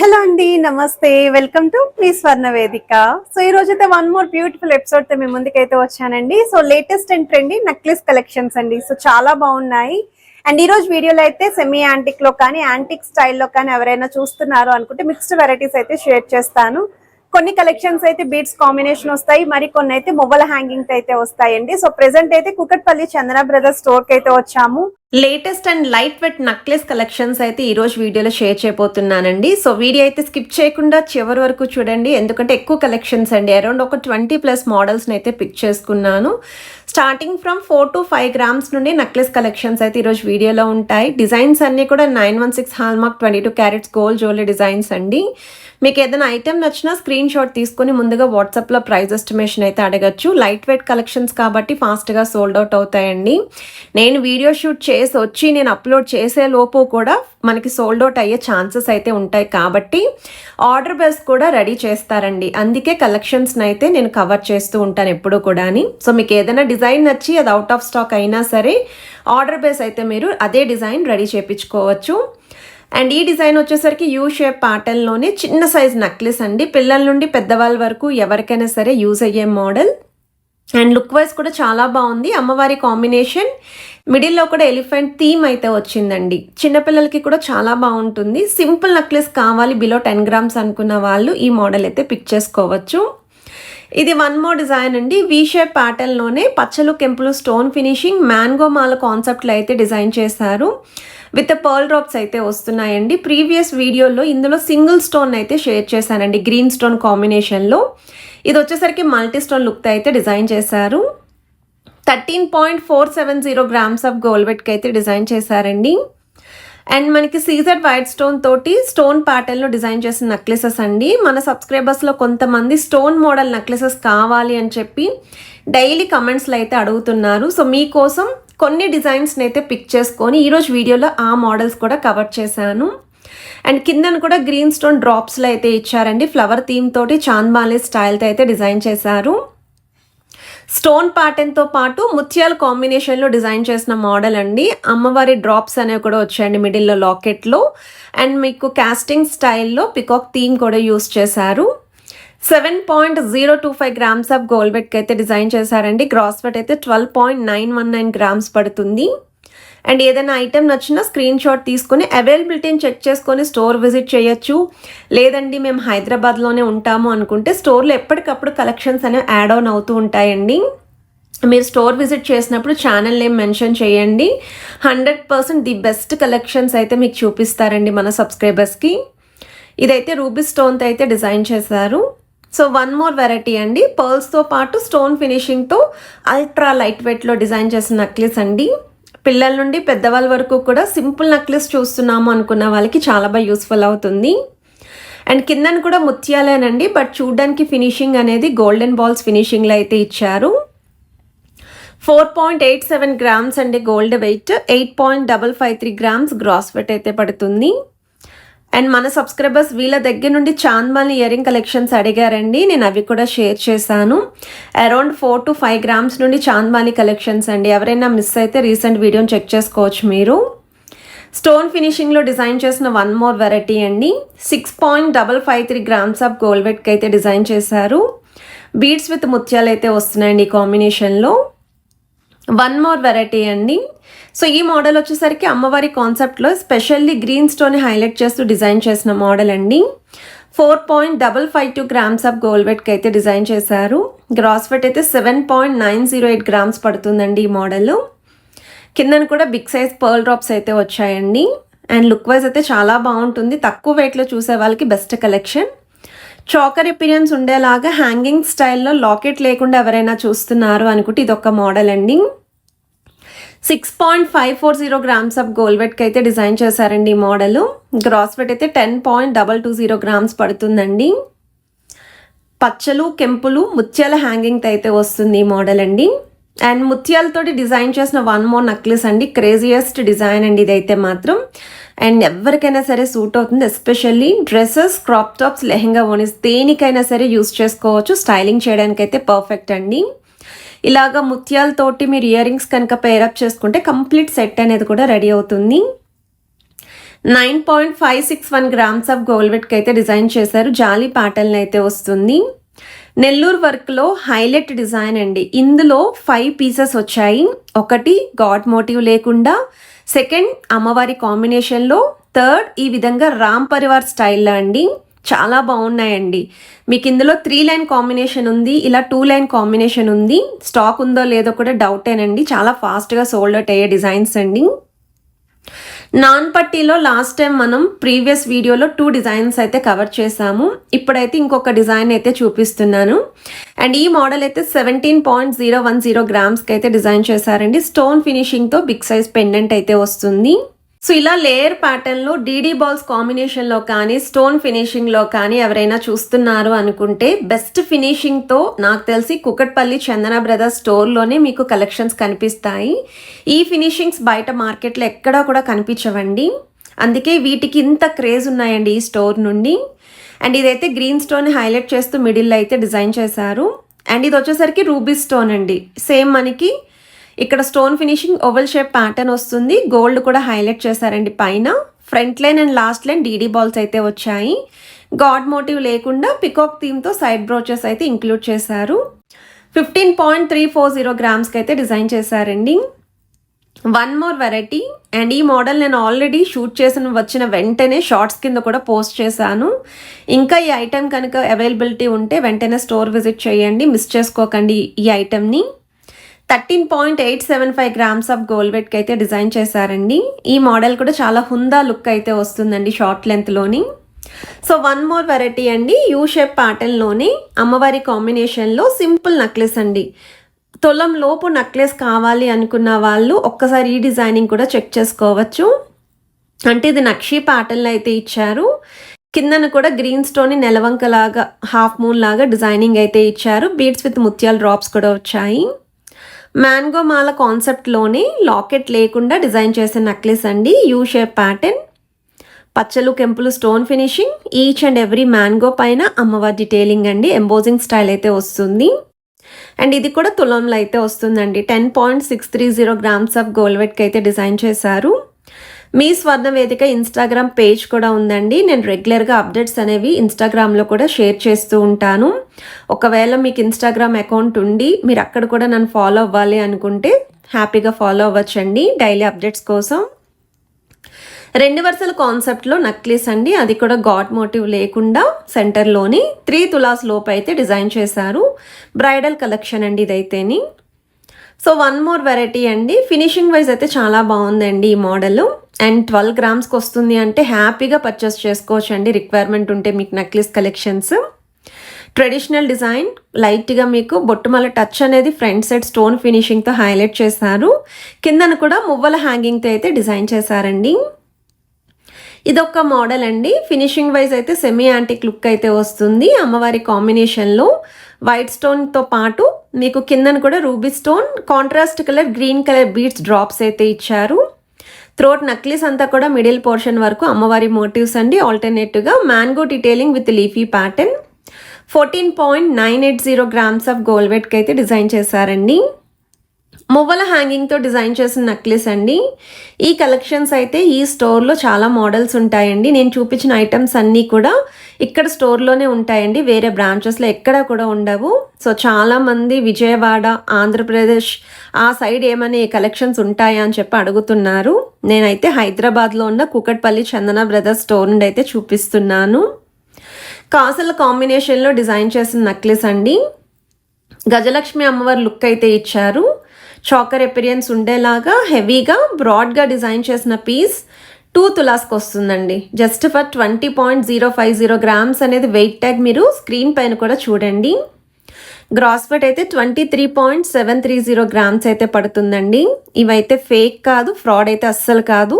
Hello అండి, నమస్తే. Welcome to me స్వర్ణ వేదిక. సో ఈ రోజైతే వన్ మోర్ బ్యూటిఫుల్ ఎపిసోడ్ తో మీ ముందుకైతే వచ్చానండి. So latest and trendy necklace collections అండి. సో చాలా బాగున్నాయి. అండ్ ఈ రోజు వీడియోలో అయితే సెమీ యాంటిక్ లో కానీ యాంటిక్ స్టైల్లో కానీ ఎవరైనా చూస్తున్నారు అనుకుంటే మిక్స్డ్ వెరైటీస్ అయితే షేర్ చేస్తాను. కొన్ని కలెక్షన్స్ అయితే బీడ్స్ కాంబినేషన్ వస్తాయి, మరి కొన్ని అయితే మొబైల్ హ్యాంగింగ్ అయితే వస్తాయండి. సో ప్రెసెంట్ అయితే కుకట్పల్లి చందన బ్రదర్స్ స్టోర్ కి అయితే వచ్చాము. Latest and light weight necklace collections అయితే ఈ రోజు వీడియోలో షేర్ చేయబోతున్నానండి. సో వీడియో అయితే స్కిప్ చేయకుండా చివరి వరకు చూడండి, ఎందుకంటే ఎక్కువ కలెక్షన్స్ అండి. అరౌండ్ ఒక 20+ మోడల్స్ అయితే పిక్ చేసుకున్నాను. స్టార్టింగ్ ఫ్రమ్ 4 to 5 grams నుండి నెక్లెస్ కలెక్షన్స్ అయితే ఈరోజు వీడియోలో ఉంటాయి. డిజైన్స్ అన్నీ కూడా 916 hallmark 22 carats gold jewellery designs అండి. మీకు ఏదైనా ఐటెం నచ్చినా స్క్రీన్ షాట్ తీసుకుని ముందుగా వాట్సాప్లో ప్రైస్ ఎస్టిమేషన్ అయితే అడగచ్చు. లైట్ వెయిట్ కలెక్షన్స్ కాబట్టి ఫాస్ట్గా సోల్డ్ అవుట్ అవుతాయండి. నేను వీడియో షూట్ చేసి వచ్చి నేను అప్లోడ్ చేసే లోపు కూడా మనకి సోల్డ్ అవుట్ అయ్యే ఛాన్సెస్ అయితే ఉంటాయి, కాబట్టి ఆర్డర్ బేస్ కూడా రెడీ చేస్తారండి. అందుకే కలెక్షన్స్ని అయితే నేను కవర్ చేస్తూ ఉంటాను ఎప్పుడు కూడా. సో మీకు ఏదైనా డిజైన్ నచ్చి అది అవుట్ ఆఫ్ స్టాక్ అయినా సరే ఆర్డర్ బేస్ అయితే మీరు అదే డిజైన్ రెడీ చేయించుకోవచ్చు. అండ్ ఈ డిజైన్ వచ్చేసరికి యూ షేప్ ప్యాటర్న్లోనే చిన్న సైజ్ నెక్లెస్ అండి. పిల్లల నుండి పెద్దవాళ్ళ వరకు ఎవరికైనా సరే యూజ్ అయ్యే మోడల్. అండ్ లుక్ వైజ్ కూడా చాలా బాగుంది. అమ్మవారి కాంబినేషన్, మిడిల్లో కూడా ఎలిఫెంట్ థీమ్ అయితే వచ్చిందండి. చిన్నపిల్లలకి కూడా చాలా బాగుంటుంది. సింపుల్ నెక్లెస్ కావాలి బిలో 10 grams అనుకున్న వాళ్ళు ఈ మోడల్ అయితే పిక్ చేసుకోవచ్చు. ఇది వన్ మోర్ డిజైన్ అండి. వీ షేప్ ప్యాటర్న్లోనే పచ్చలు కెంపులు స్టోన్ ఫినిషింగ్ మ్యాంగో మాల కాన్సెప్ట్లో అయితే డిజైన్ చేశారు. విత్ పర్ల్ డ్రాప్స్ అయితే వస్తున్నాయండి. ప్రీవియస్ వీడియోలో ఇందులో సింగిల్ స్టోన్ అయితే షేర్ చేశానండి, గ్రీన్ స్టోన్ కాంబినేషన్లో. ఇది వచ్చేసరికి మల్టీ స్టోన్ లుక్ అయితే డిజైన్ చేశారు. 13.470 grams ఆఫ్ గోల్డ్ వెయిట్కి అయితే డిజైన్ చేశారండి. అండ్ మనకి సీజర్ వైట్ స్టోన్ తోటి స్టోన్ ప్యాటర్న్లో డిజైన్ చేసిన నెక్లెసెస్ అండి. మన సబ్స్క్రైబర్స్లో కొంతమంది స్టోన్ మోడల్ నెక్లెసెస్ కావాలి అని చెప్పి డైలీ కమెంట్స్లో అయితే అడుగుతున్నారు. సో మీకోసం కొన్ని డిజైన్స్ని అయితే పిక్ చేసుకొని ఈరోజు వీడియోలో ఆ మోడల్స్ కూడా కవర్ చేశాను. అండ్ కిందను కూడా గ్రీన్ స్టోన్ డ్రాప్స్లో అయితే ఇచ్చారండి. ఫ్లవర్ థీమ్ తోటి చాంద్బాలి స్టైల్తో అయితే డిజైన్ చేశారు. స్టోన్ ప్యాటర్న్తో పాటు ముత్యాల కాంబినేషన్లో డిజైన్ చేసిన మోడల్ అండి. అమ్మవారి డ్రాప్స్ అనేవి కూడా వచ్చాయండి మిడిల్లో లాకెట్లో. అండ్ మీకు కాస్టింగ్ స్టైల్లో పికాక్ థీమ్ కూడా యూస్ చేశారు. 7.025 grams ఆఫ్ గోల్డ్ వెయిట్కి అయితే డిజైన్ చేశారండి. గ్రాస్ వెయిట్ అయితే 12.919 grams పడుతుంది. అండ్ ఏదైనా ఐటెం నచ్చినా స్క్రీన్ షాట్ తీసుకుని అవైలబిలిటీని చెక్ చేసుకొని స్టోర్ విజిట్ చేయొచ్చు. లేదండి మేము హైదరాబాద్లోనే ఉంటాము అనుకుంటే స్టోర్లో ఎప్పటికప్పుడు కలెక్షన్స్ అనేవి యాడ్ ఆన్ అవుతూ ఉంటాయండి. మీరు స్టోర్ విజిట్ చేసినప్పుడు ఛానల్ నేమ్ మెన్షన్ చేయండి. 100% ది బెస్ట్ కలెక్షన్స్ అయితే మీకు చూపిస్తారండి మన సబ్స్క్రైబర్స్కి. ఇదైతే రూబీ స్టోన్తో అయితే డిజైన్ చేశారు. సో వన్ మోర్ వెరైటీ అండి. పర్ల్స్తో పాటు స్టోన్ ఫినిషింగ్తో అల్ట్రా లైట్ వెయిట్లో డిజైన్ చేసిన నెక్లెస్ అండి. పిల్లల నుండి పెద్దవాళ్ళ వరకు కూడా సింపుల్ నెక్లెస్ చూస్తున్నాము అనుకున్న వాళ్ళకి చాలా బాగా యూస్ఫుల్ అవుతుంది. అండ్ కిందను కూడా ముత్యాలేనండి, బట్ చూడడానికి ఫినిషింగ్ అనేది గోల్డెన్ బాల్స్ ఫినిషింగ్లో అయితే ఇచ్చారు. 4.87 grams అండి gold weight. 8.553 grams gross weight అయితే పడుతుంది. అండ్ మన సబ్స్క్రైబర్స్ వీళ్ళ దగ్గర నుండి చాంద్బాలి ఇయరింగ్ కలెక్షన్స్ అడిగారండి, నేను అవి కూడా షేర్ చేశాను. అరౌండ్ 4 to 5 grams నుండి చాంద్బాలి కలెక్షన్స్ అండి. ఎవరైనా మిస్ అయితే రీసెంట్ వీడియోని చెక్ చేసుకోవచ్చు మీరు. స్టోన్ ఫినిషింగ్లో డిజైన్ చేసిన వన్ మోర్ వెరైటీ అండి. 6.553 grams ఆఫ్ గోల్డ్ వెయిట్కి అయితే డిజైన్ చేశారు. బీడ్స్ విత్ ముత్యాలు అయితే వస్తున్నాయండి ఈ కాంబినేషన్లో. వన్ మోర్ వెరైటీ అండి. సో ఈ మోడల్ వచ్చేసరికి అమ్మవారి కాన్సెప్ట్లో స్పెషల్లీ గ్రీన్ స్టోన్ హైలైట్ చేస్తూ డిజైన్ చేసిన మోడల్ అండి. 4.552 grams ఆఫ్ గోల్డ్ వెయిట్కి అయితే డిజైన్ చేశారు. గ్రాస్ వెయిట్ అయితే 7.908 grams పడుతుందండి ఈ మోడల్. కిందను కూడా బిగ్ సైజ్ పర్ల్ డ్రాప్స్ అయితే వచ్చాయండి. అండ్ లుక్ వైజ్ అయితే చాలా బాగుంటుంది. తక్కువ వెయిట్లో చూసే వాళ్ళకి బెస్ట్ కలెక్షన్. చాకర్ అపిరియన్స్ ఉండేలాగా హ్యాంగింగ్ స్టైల్లో లాకెట్ లేకుండా ఎవరైనా చూస్తున్నారు అనుకుంటే ఇదొక మోడల్ అండి. 6.540 grams ఆఫ్ గోల్డ్ వెయిట్కి అయితే డిజైన్ చేశారండి ఈ మోడల్. గ్రాస్ వెయిట్ అయితే 10.220 grams పడుతుందండి. పచ్చలు కెంపులు ముత్యాల హ్యాంగింగ్తో అయితే వస్తుంది ఈ మోడల్ అండి. అండ్ ముత్యాలతోటి డిజైన్ చేసిన వన్ మోర్ నెక్లెస్ అండి. క్రేజియస్ట్ డిజైన్ అండి ఇదైతే మాత్రం. అండ్ ఎవరికైనా సరే సూట్ అవుతుంది. Especially dresses, crop tops, lehenga ఓనీస్ దేనికైనా సరే యూస్ చేసుకోవచ్చు. స్టైలింగ్ చేయడానికి అయితే పర్ఫెక్ట్ అండి. ఇలాగా ముత్యాలతోటి మీరు ఇయర్ రింగ్స్ కనుక పేరప్ చేసుకుంటే కంప్లీట్ సెట్ అనేది కూడా రెడీ అవుతుంది. 9.561 గ్రామ్స్ ఆఫ్ గోల్డ్ వెట్కి అయితే డిజైన్ చేశారు. జాలీ ప్యాటర్న్ అయితే వస్తుంది. నెల్లూరు వర్క్లో హైలైట్ డిజైన్ అండి. ఇందులో 5 పీసెస్ వచ్చాయి. ఒకటి గాడ్ మోటివ్ లేకుండా, సెకండ్ అమ్మవారి కాంబినేషన్లో, థర్డ్ ఈ విధంగా రామ్ పరివార్ స్టైల్లో అండి. చాలా బాగున్నాయండి. మీకు ఇందులో 3 లైన్ కాంబినేషన్ ఉంది, ఇలా 2 లైన్ కాంబినేషన్ ఉంది. స్టాక్ ఉందో లేదో కూడా డౌటేనండి. చాలా ఫాస్ట్గా సోల్డ్ అవుట్ అయ్యే డిజైన్స్ అండి. నాన్ పట్టీలో లాస్ట్ టైం మనం ప్రీవియస్ వీడియోలో 2 డిజైన్స్ అయితే కవర్ చేసాము. ఇప్పుడైతే ఇంకొక డిజైన్ అయితే చూపిస్తున్నాను. అండ్ ఈ మోడల్ అయితే 17.010 గ్రామ్స్కి అయితే డిజైన్ చేశారండి. స్టోన్ ఫినిషింగ్తో బిగ్ సైజ్ పెండెంట్ అయితే వస్తుంది. సో ఇలా లేయర్ ప్యాటర్న్లో డీడీ బాల్స్ కాంబినేషన్లో కానీ, స్టోన్ ఫినిషింగ్లో కానీ ఎవరైనా చూస్తున్నారు అనుకుంటే, బెస్ట్ ఫినిషింగ్తో నాకు తెలిసి కుకట్పల్లి చందన బ్రదర్స్ స్టోర్లోనే మీకు కలెక్షన్స్ కనిపిస్తాయి. ఈ ఫినిషింగ్స్ బయట మార్కెట్లో ఎక్కడా కూడా కనిపించవండి. అందుకే వీటికి ఇంత క్రేజ్ ఉన్నాయండి ఈ స్టోర్ నుండి. అండ్ ఇదైతే గ్రీన్ స్టోన్ హైలైట్ చేస్తూ మిడిల్లో అయితే డిజైన్ చేశారు. అండ్ ఇది వచ్చేసరికి రూబీ స్టోన్ అండి. సేమ్ మనకి ఇక్కడ stone finishing oval shape pattern వస్తుంది. గోల్డ్ కూడా హైలైట్ చేశారండి పైన. Front line and last line DD balls అయితే వచ్చాయి. గాడ్ మోటివ్ లేకుండా పికాక్ థీమ్తో సైడ్ బ్రోచెస్ అయితే ఇంక్లూడ్ చేశారు. 15.340 గ్రామ్స్కి అయితే డిజైన్ చేశారండి. One more variety. అండ్ ఈ మోడల్ నేను ఆల్రెడీ షూట్ చేసిన వచ్చిన వెంటనే షార్ట్స్ కింద కూడా పోస్ట్ చేశాను. ఇంకా ఈ ఐటెం కనుక అవైలబిలిటీ ఉంటే వెంటనే స్టోర్ విజిట్ చేయండి, మిస్ చేసుకోకండి ఈ ఐటెంని. 13.875 గ్రామ్స్ ఆఫ్ గోల్డ్ వెట్కి అయితే డిజైన్ చేశారండి. ఈ మోడల్ కూడా చాలా హుందా లుక్ అయితే వస్తుందండి షార్ట్ లెంత్లోని. సో వన్ మోర్ వెరైటీ అండి. యూ షేప్ ప్యాటర్న్లోనే అమ్మవారి కాంబినేషన్లో సింపుల్ నెక్లెస్ అండి. తులం లోపు నెక్లెస్ కావాలి అనుకున్న వాళ్ళు ఒక్కసారి ఈ డిజైనింగ్ కూడా చెక్ చేసుకోవచ్చు. అంటే ఇది నక్షి ప్యాటర్న్లో అయితే ఇచ్చారు. కిందన కూడా గ్రీన్ స్టోన్ నెలవంక లాగా, హాఫ్ మూన్ లాగా డిజైనింగ్ అయితే ఇచ్చారు. బీడ్స్ విత్ ముత్యాల డ్రాప్స్ కూడా వచ్చాయి. మ్యాంగో మాల కాన్సెప్ట్లోనే లాకెట్ లేకుండా డిజైన్ చేసిన నెక్లెస్ అండి. యూ షేప్ ప్యాటర్న్, పచ్చలు కెంపులు stone finishing, each and every mango పైన అమ్మవారి డీటెయిలింగ్ అండి. ఎంబోజింగ్ స్టైల్ అయితే వస్తుంది. అండ్ ఇది కూడా తులంలో అయితే వస్తుందండి. 10.630 గ్రామ్స్ ఆఫ్ గోల్డ్ వెట్కి అయితే డిజైన్ చేశారు. మీ స్వర్ణ వేదిక ఇన్స్టాగ్రామ్ పేజ్ కూడా ఉందండి. నేను రెగ్యులర్గా అప్డేట్స్ అనేవి ఇన్స్టాగ్రామ్లో కూడా షేర్ చేస్తూ ఉంటాను. ఒకవేళ మీకు ఇన్స్టాగ్రామ్ అకౌంట్ ఉండి మీరు అక్కడ కూడా నన్ను ఫాలో అవ్వాలి అనుకుంటే హ్యాపీగా ఫాలో అవ్వచ్చండి డైలీ అప్డేట్స్ కోసం. 2 వరుసల కాన్సెప్ట్లో నక్లీస్ అండి. అది కూడా గాడ్ మోటివ్ లేకుండా సెంటర్లోని 3 తులాస్ లోపు అయితే డిజైన్ చేశారు. బ్రైడల్ కలెక్షన్ అండి ఇదైతేని. సో వన్ మోర్ వెరైటీ అండి. ఫినిషింగ్ వైజ్ అయితే చాలా బాగుందండి ఈ మోడల్. అండ్ 12 గ్రామ్స్కి వస్తుంది అంటే హ్యాపీగా పర్చేస్ చేసుకోవచ్చు అండి, రిక్వైర్మెంట్ ఉంటే మీకు నెక్లెస్ కలెక్షన్స్. ట్రెడిషనల్ డిజైన్, లైట్గా మీకు బొట్టుమల టచ్ అనేది ఫ్రంట్ సైడ్ స్టోన్ ఫినిషింగ్తో హైలైట్ చేశారు. కిందన కూడా మువ్వల హ్యాంగింగ్తో అయితే డిజైన్ చేశారండి. ఇదొక మోడల్ అండి. ఫినిషింగ్ వైజ్ అయితే సెమీ యాంటిక్ లుక్ అయితే వస్తుంది. అమ్మవారి కాంబినేషన్లో వైట్ స్టోన్తో పాటు మీకు కిందన కూడా ruby stone, contrast colour green colour beads drops అయితే ఇచ్చారు. థ్రోట్ నక్లీస్ అంతా కూడా మిడిల్ పోర్షన్ వరకు అమ్మవారి మోటివ్స్ అండి. ఆల్టర్నేటివ్గా mango detailing with leafy pattern. 14.980 grams of gold వెట్కి అయితే డిజైన్ చేశారండి. మువ్వల హ్యాంగింగ్తో డిజైన్ చేసిన నెక్లెస్ అండి. ఈ కలెక్షన్స్ అయితే ఈ స్టోర్లో చాలా మోడల్స్ ఉంటాయండి. నేను చూపించిన ఐటమ్స్ అన్నీ కూడా ఇక్కడ స్టోర్లోనే ఉంటాయండి, వేరే బ్రాంచెస్లో ఎక్కడా కూడా ఉండవు. సో చాలామంది విజయవాడ, ఆంధ్రప్రదేశ్ ఆ సైడ్ ఏమైనా కలెక్షన్స్ ఉంటాయా అని చెప్పి అడుగుతున్నారు. నేనైతే హైదరాబాద్లో ఉన్న కుకట్పల్లి చందన బ్రదర్స్ స్టోర్ నుండి అయితే చూపిస్తున్నాను. కాసుల కాంబినేషన్లో డిజైన్ చేసిన నెక్లెస్ అండి. గజలక్ష్మి అమ్మవారి లుక్ అయితే ఇచ్చారు. చాకర్ ఎపిరియన్స్ ఉండేలాగా హెవీగా బ్రాడ్గా డిజైన్ చేసిన పీస్ 2 తులాస్కి వస్తుందండి. జస్ట్ ఫర్ 20.050 గ్రామ్స్ అనేది వెయిట్ ట్యాగ్ మీరు స్క్రీన్ పైన కూడా చూడండి. గ్రాస్ వెయిట్ అయితే 23.730 గ్రామ్స్ అయితే పడుతుందండి. ఇవైతే ఫేక్ కాదు, ఫ్రాడ్ అయితే అస్సలు కాదు.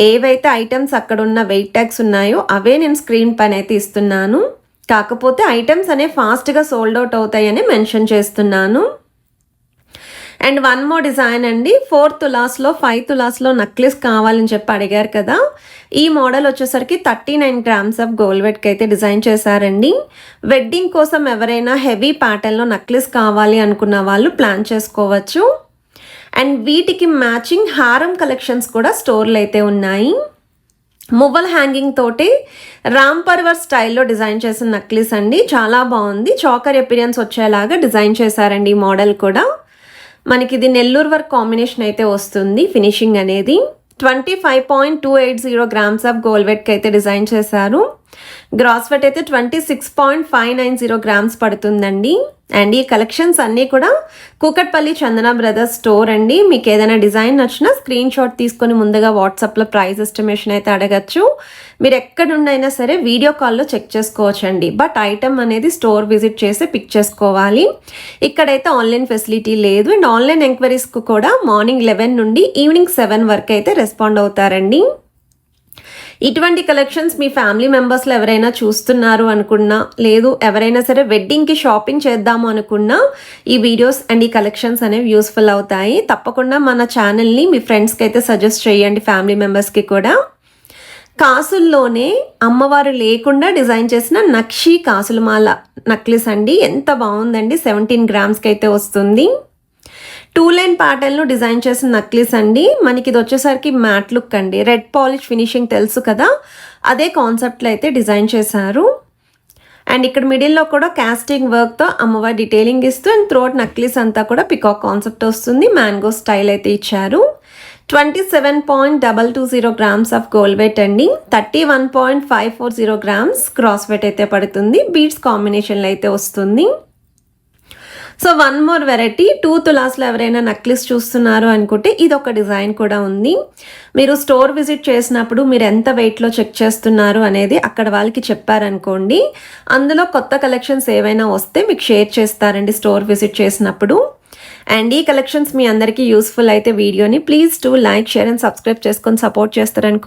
ఏవైతే ఐటమ్స్ అక్కడ ఉన్న వెయిట్ ట్యాగ్స్ ఉన్నాయో అవే నేను స్క్రీన్ పైన అయితే ఇస్తున్నాను. కాకపోతే ఐటమ్స్ అనేవి ఫాస్ట్గా సోల్డ్ అవుట్ అవుతాయని మెన్షన్ చేస్తున్నాను. అండ్ వన్ మోర్ డిజైన్ అండి. 4 తులాస్లో 5 తులాస్లో నెక్లెస్ కావాలని చెప్పి అడిగారు కదా. ఈ మోడల్ వచ్చేసరికి 39 గ్రామ్స్ ఆఫ్ గోల్డ్ వెట్కి అయితే డిజైన్ చేశారండి. వెడ్డింగ్ కోసం ఎవరైనా హెవీ ప్యాటర్న్లో నెక్లెస్ కావాలి అనుకున్న వాళ్ళు ప్లాన్ చేసుకోవచ్చు. అండ్ వీటికి మ్యాచింగ్ హారం కలెక్షన్స్ కూడా స్టోర్లో అయితే ఉన్నాయి. మువ్వల్ హ్యాంగింగ్ తోటి రామ్ పర్వర్ స్టైల్లో డిజైన్ చేసిన నక్లీస్ అండి. చాలా బాగుంది. చాకర్ అపిరియన్స్ వచ్చేలాగా డిజైన్ చేశారండి ఈ మోడల్ కూడా. మనకి ఇది నెల్లూరు వర్క్ కాంబినేషన్ అయితే వస్తుంది. ఫినిషింగ్ అనేది 25.280 గ్రామ్స్ ఆఫ్ గోల్డ్ వెట్కి అయితే డిజైన్ చేశారు. గ్రాస్ వెట్ అయితే 26.590 గ్రామ్స్ పడుతుందండి. అండ్ ఈ కలెక్షన్స్ అన్నీ కూడా కూకట్పల్లి చందన బ్రదర్స్ స్టోర్ అండి. మీకు ఏదైనా డిజైన్ నచ్చినా స్క్రీన్ షాట్ తీసుకొని ముందుగా వాట్సాప్లో ప్రైస్ ఎస్టిమేషన్ అయితే అడగచ్చు. మీరు ఎక్కడుండైనా సరే వీడియో కాల్లో చెక్ చేసుకోవచ్చండి. బట్ ఐటమ్ అనేది స్టోర్ విజిట్ చేసి పిక్ చేసుకోవాలి. ఇక్కడైతే ఆన్లైన్ ఫెసిలిటీ లేదు. అండ్ ఆన్లైన్ ఎంక్వైరీస్కు కూడా మార్నింగ్ 11 నుండి ఈవినింగ్ 7 వరకు అయితే రెస్పాండ్ అవుతారండి. ఇటువంటి కలెక్షన్స్ మీ ఫ్యామిలీ మెంబర్స్లో ఎవరైనా చూస్తున్నారు అనుకున్నా, లేదు ఎవరైనా సరే వెడ్డింగ్కి షాపింగ్ చేద్దాము అనుకున్నా ఈ వీడియోస్ అండ్ ఈ కలెక్షన్స్ అనేవి యూస్ఫుల్ అవుతాయి. తప్పకుండా మన ఛానల్ని మీ ఫ్రెండ్స్కి అయితే సజెస్ట్ చేయండి, ఫ్యామిలీ మెంబర్స్కి కూడా. కాసుల్లోనే అమ్మవారు లేకుండా డిజైన్ చేసిన నక్షి కాసులమాల నక్లెస్ అండి. ఎంత బాగుందండి. 17 గ్రామ్స్కి అయితే వస్తుంది. 2 లైన్ ప్యాటర్న్లో డిజైన్ చేసిన నక్లీస్ అండి. మనకి ఇది వచ్చేసరికి మ్యాట్ లుక్ అండి. రెడ్ పాలిష్ ఫినిషింగ్ తెలుసు కదా, అదే కాన్సెప్ట్లో అయితే డిజైన్ చేశారు. అండ్ ఇక్కడ మిడిల్లో కూడా కాస్టింగ్ వర్క్తో అమ్మవారి డీటెయిలింగ్ ఇస్తూ అండ్ త్రోట్ నక్లీస్ అంతా కూడా పికాక్ కాన్సెప్ట్ వస్తుంది. మ్యాంగో స్టైల్ అయితే ఇచ్చారు. 27.220 గ్రామ్స్ ఆఫ్ గోల్డ్ వెయిట్ అండి. 31.540 గ్రామ్స్ క్రాస్ వెయిట్ అయితే పడుతుంది. బీడ్స్ కాంబినేషన్లో అయితే వస్తుంది. సో 1 మోర్ వెరైటీ 2 తులాస్లో ఎవరైనా నక్లిస్ చూస్తున్నారు అనుకుంటే ఇది ఒక డిజైన్ కూడా ఉంది. మీరు స్టోర్ విజిట్ చేసినప్పుడు మీరు ఎంత వెయిట్లో చెక్ చేస్తున్నారు అనేది అక్కడ వాళ్ళకి చెప్పారనుకోండి, అందులో కొత్త కలెక్షన్స్ ఏవైనా వస్తే మీకు షేర్ చేస్తారండి స్టోర్ విజిట్ చేసినప్పుడు. అండ్ ఈ కలెక్షన్స్ మీ అందరికీ యూస్ఫుల్ అయితే వీడియోని please like, share and subscribe చేసుకొని సపోర్ట్ చేస్తారనుకో.